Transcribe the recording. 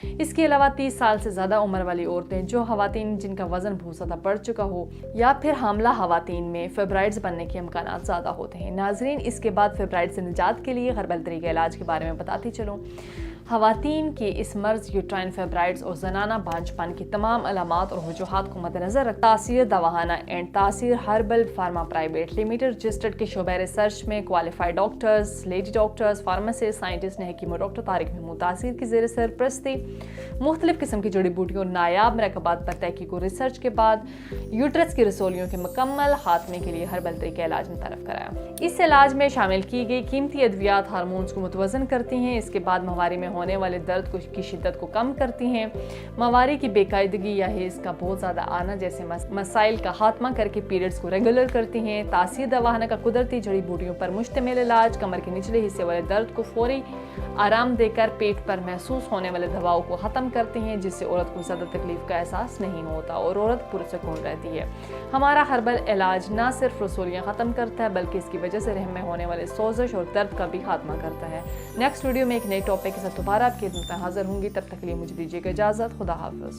इसके अलावा 30 साल से ज़्यादा उम्र वाली औरतें, जो खवातीन जिनका वज़न बहुत ज़्यादा बढ़ चुका हो, या फिर हामला खवातीन में फेब्राइड्स बनने के इम्कानात ज़्यादा होते हैं। नाज़रीन, इसके बाद फेब्राइड से निजात के लिए हर्बल तरीके इलाज के बारे में बताती चलूँ। खवातीन के इस मर्ज़ यूट्राइन फेब्राइड्स और जनाना बांझपन की तमाम अलामात और वजूहात को मद्देनज़र रख तासीर दवाखाना एंड तासीर herbal pharma private limited registered के शोबे रिसर्च में qualified doctors, lady doctors, pharmacist, scientist ने हकीम डॉक्टर तारिक महमूद तासीर की ज़ेर सरपरस्ती मुख्तलिफ किस्म की जड़ी बूटियों और नायाब मरकबात पर तहकीक और रिसर्च के बाद यूट्रस की रसोलियों के मुकम्मल खात्मे के लिए हर्बल तरीके इलाज मुतारफ़ कराया। इस इलाज में शामिल की गई कीमती अद्वियात हार्मोन्स को मुतवज़न करती हैं। इसके बाद मवारी में होने वाले दर्द की शिद्दत को कम करती हैं। मवारी की बेकायदगी या हेज़ का बहुत ज़्यादा आना जैसे मसाइल का खात्मा करके पीरियड्स को रेगुलर करती हैं। तासीर दवाखाना का कुदरती जड़ी बूटियों पर मुश्तमिल इलाज कमर के निचले हिस्से वाले दर्द को फौरी आराम देकर पेट पर महसूस होने वाले दबाव को ख़त्म करते हैं, जिससे औरत को ज़्यादा तकलीफ का एहसास नहीं होता और औरत पुरसकून रहती है। हमारा हर्बल इलाज न सिर्फ रसोलियाँ ख़त्म करता है बल्कि इसकी वजह से रहम में होने वाले सोजश और दर्द का भी खात्मा करता है। नेक्स्ट वीडियो में एक नए टॉपिक के साथ दोबारा आपकी खिदमत में हाजिर होंगी। तब तक के लिए मुझे दीजिएगा इजाज़त। खुदा हाफ़िज़।